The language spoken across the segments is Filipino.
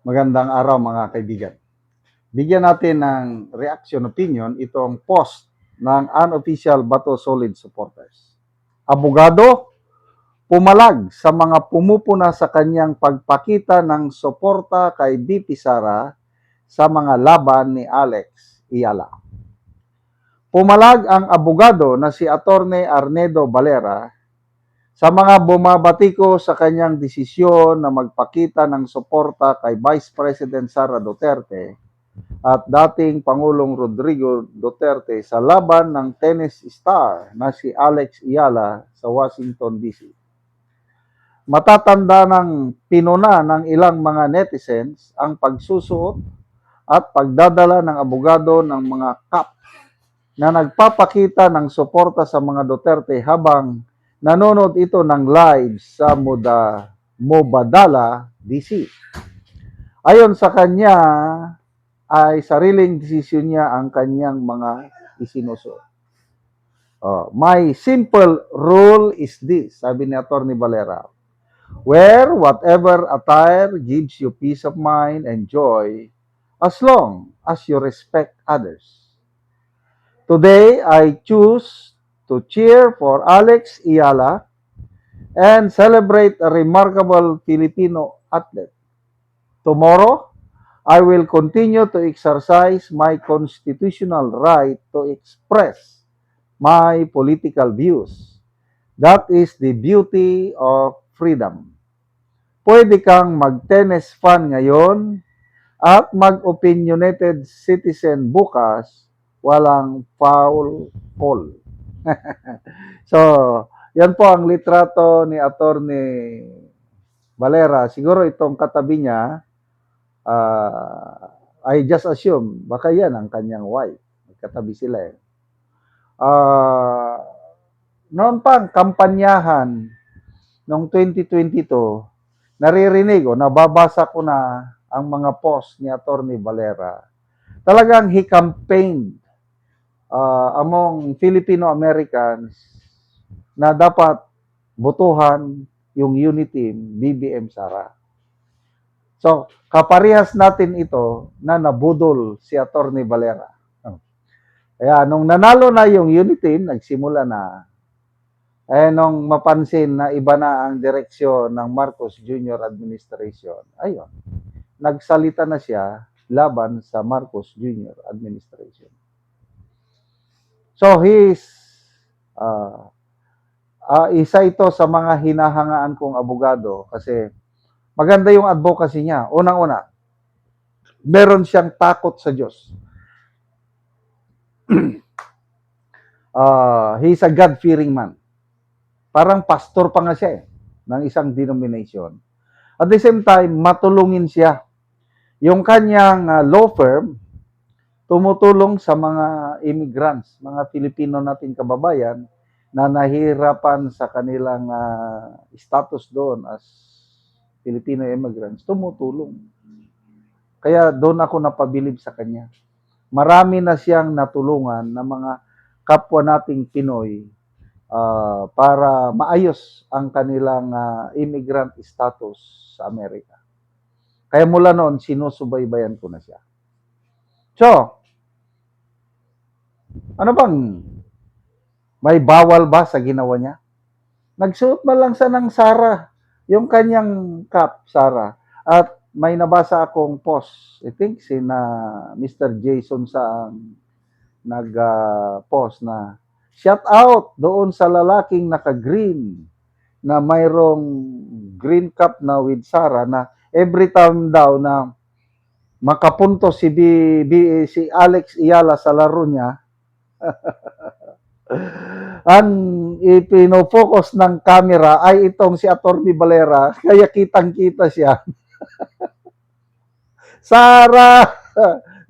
Magandang araw mga kaibigan. Bigyan natin ng reaction opinion itong post ng unofficial Bato Solid supporters. Abogado, pumalag sa mga pumupuna sa kanyang pagpakita ng suporta kay BP Sara sa mga laban ni Alex Iyala. Pumalag ang abogado na si Attorney Arnedo Valera sa mga bumabatiko sa kanyang desisyon na magpakita ng suporta kay Vice President Sara Duterte at dating Pangulong Rodrigo Duterte sa laban ng tennis star na si Alex Iyala sa Washington, D.C. Matatanda ng pinuna ng ilang mga netizens ang pagsusuot at pagdadala ng abogado ng mga cap na nagpapakita ng suporta sa mga Duterte habang nanonood ito ng live sa Mubadala, D.C. Ayon sa kanya, ay sariling desisyon niya ang kanyang mga isinusuot. My simple rule is this, sabi ni Atty. Valera. Wear whatever attire gives you peace of mind and joy as long as you respect others. Today, I choose to cheer for Alex Iyala and celebrate a remarkable Filipino athlete. Tomorrow, I will continue to exercise my constitutional right to express my political views. That is the beauty of freedom. Pwede kang mag-tennis fan ngayon at mag-opinionated citizen bukas, walang foul call. So, yan po ang litrato ni Attorney Valera. Siguro itong katabi niya, I just assume, baka yan ang kanyang wife. Magkatabi sila eh. Noon pang kampanyahan, noong 2022, naririnig o nababasa ko na ang mga post ni Attorney Valera. Talagang he campaigned among Filipino-Americans na dapat botohan yung unity BBM Sara. So, kaparehas natin ito na nabudol si Attorney Valera. Kaya nung nanalo na yung unity, nagsimula na. Nung mapansin na iba na ang direksyon ng Marcos Jr. Administration, ayun, nagsalita na siya laban sa Marcos Jr. Administration. So, isa ito sa mga hinahangaan kong abogado kasi maganda yung advocacy niya. Unang-una, meron siyang takot sa Diyos. He's a God-fearing man. Parang pastor pa nga siya ng isang denomination. At the same time, matulungin siya. Yung kanyang law firm, tumutulong sa mga immigrants, mga Filipino nating kababayan na nahihirapan sa kanilang status doon as Filipino immigrants, tumutulong. Kaya doon ako napabilib sa kanya. Marami na siyang natulungan ng mga kapwa nating Pinoy para maayos ang kanilang immigrant status sa Amerika. Kaya mula noon, sinusubaybayan ko na siya. So, ano bang may bawal ba sa ginawa niya? Nagsuot man lang siya ng Sara, yung kanyang cap, Sara. At may nabasa akong post, I think sina Mr. Jason sa nag-post na shout out doon sa lalaking naka-green na mayroong green cap na with Sara na every time daw na makapunto si Alex Iyala sa laro niya, ang ipino-focus ng camera ay itong si Atty. Valera, kaya kitang-kita siya. Sara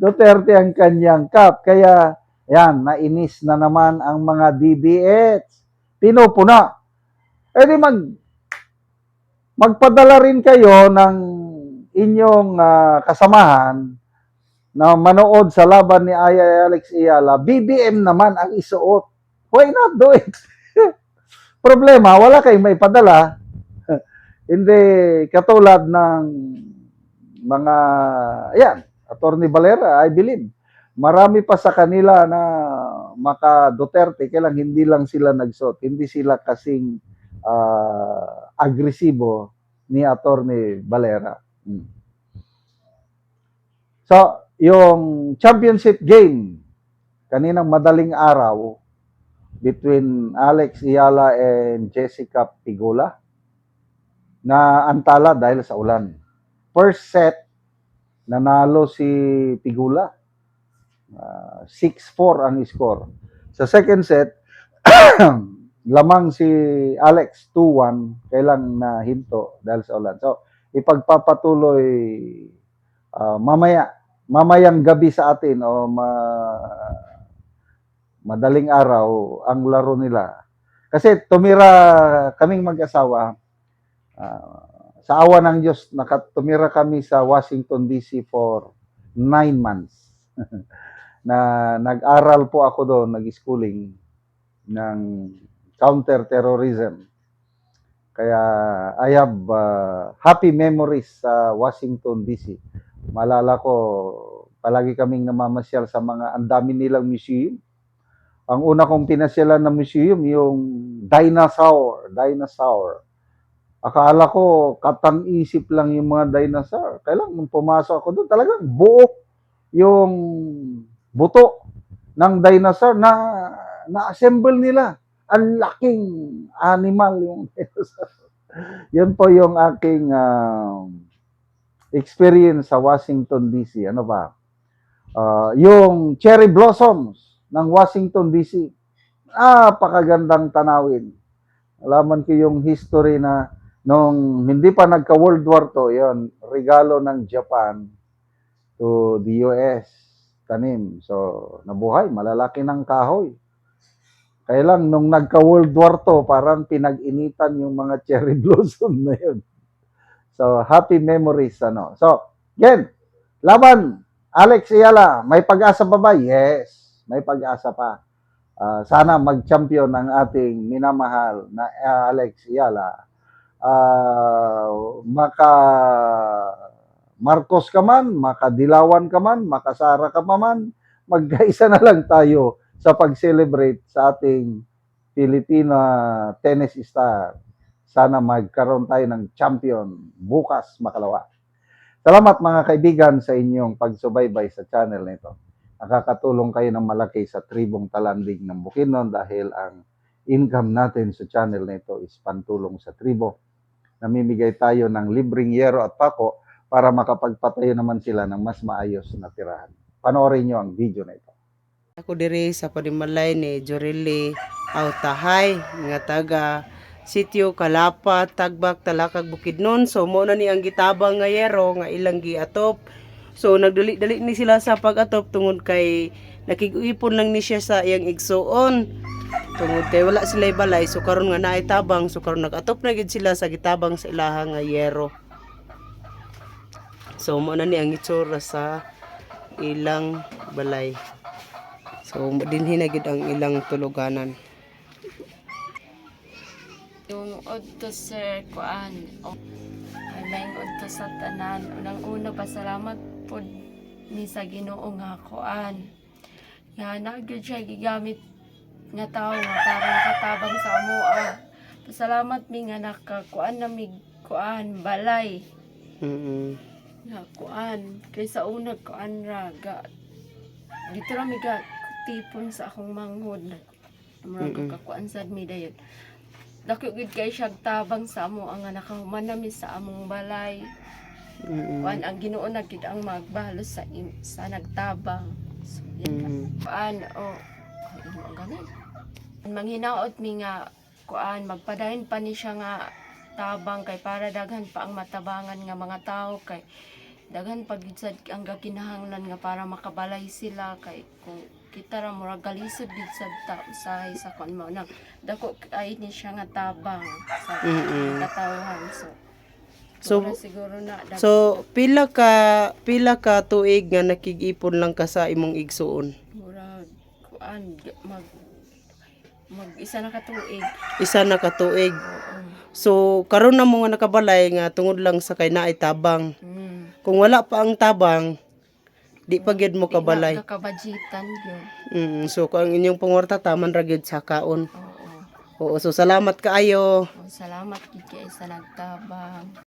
Duterte ang kanyang cap. Kaya, yan, nainis na naman ang mga DDS. Pinupuna. Di magpadala rin kayo ng inyong kasamahan na manood sa laban ni Alex Iyala. BBM naman ang isuot. Why not do it? Problema, wala kayong may padala. Hindi katulad ng mga, ayan, Attorney Valera, I believe, marami pa sa kanila na maka Duterte, kailang hindi lang sila nagsuot, hindi sila kasing agresibo ni Attorney Valera. So, yung championship game, kaninang madaling araw, between Alex Ayala and Jessica Pigula, na antala dahil sa ulan. First set, nanalo si Pigula. 6-4 ang score. Sa second set, lamang si Alex 2-1, kailang na hinto dahil sa ulan. So, ipagpapatuloy mamayang gabi sa atin o madaling araw ang laro nila. Kasi tumira kaming mag-asawa, sa awa ng Diyos, tumira kami sa Washington DC for 9 months. Na nag-aral po ako doon, nag-schooling ng counter-terrorism. Kaya I have happy memories sa Washington DC. Malala ko, palagi kaming namamasyal sa mga andami nilang museum. Ang una kong pinasyalan na museum, yung dinosaur. Akala ko, katang-isip lang yung mga dinosaur. Kailan nung pumasok ako doon, talagang buo yung buto ng dinosaur na na-assemble nila. Ang laking animal yung dinosaur. Yun po yung aking experience sa Washington DC. Ano ba? Yung cherry blossoms ng Washington DC. Napakagandang tanawin. Alaman ko yung history na nung hindi pa nagka-World War II, yun, regalo ng Japan to the US, tanim. So, nabuhay, malalaki ng kahoy. Kaya lang, nung nagka-World War II, parang pinag-initan yung mga cherry blossom na yun. So, happy memories, ano. So, again, laban, Alex Ayala, may pag-asa pa ba? Yes, may pag-asa pa. Sana mag-champion ang ating minamahal na Alex Ayala. Maka Marcos ka man, makadilawan ka man, makasara ka pa man, magkaisa na lang tayo sa pag-celebrate sa ating Filipina tennis star. Sana magkaroon tayo ng champion bukas, makalawa. Salamat mga kaibigan sa inyong pagsubaybay sa channel nito. Nakakatulong kayo ng malaki sa tribong talandig ng Bukidnon dahil ang income natin sa channel nito is pantulong sa tribo. Namimigay tayo ng libreng yero at pako para makapagpatayo naman sila ng mas maayos na tirahan. Panoorin nyo ang video na ito. Ako diri sa panimalay ni Jorely Autahay nga taga Sitio Kalapa, Tagbak, Talakag, Bukidnon. So mo na ni ang gitabang nga yero nga ilang giatop. So nagdali-dali ni sila sa pag-atop tungod kay nakig-ipon lang ni siya sa iyang igsuon. Tungod kay wala sila balay, so karon nga naay tabang, so karon nag-atop na gid sila sa gitabang sa ilahang nga yero. So mo na ni ang itsura sa ilang balay. So dinhi na gid ang ilang tuluganan. Yung udto sir kuan laing udto sa tanan, unang-una pasalamat pod ni sa Ginoo nga kuan nga nagyud siya gigamit nga tawo nga para nakatabang sa amoa. Pasalamat mi nga nakakuan na mig kuan balay nga kuan kay sa una kuan raga dito ra mi ga tipon sa akong manghod murag kakuan sad mi dayon. Dako gid kay siya tabang sa amo ang nakahuman nami sa among balay. Kuan ang Ginoo na gid ang magbalos sa nagtabang. So, kuan ganun. Manghinaot mi nga kuan magpadayon pa ni siya nga tabang kay para daghan pa ang matabangan nga mga tao kay daghan pag sad ang gakinahanglan nga para makabalay sila kay kung kita ra murag galisod gid sad ta usahay sa kuan mao nang dako ay ni siya nga tabang sa katawhan. Siguro na So pila ka tuig nga nakig-ipon lang ka sa imong igsuon? murag kuan mag isa na ka tuig. Isa na ka tuig. So karon na mo nga nakabalay nga tungod lang sa kay naay tabang. Kung wala pa ang tabang, di pa gyud mo kabalay. Di na kakabadgetan yun. So kung ang inyong pangwarta taman ra gyud sa kaon. Oo. Oo, so salamat kaayo. Salamat gid kay sa nagtabang.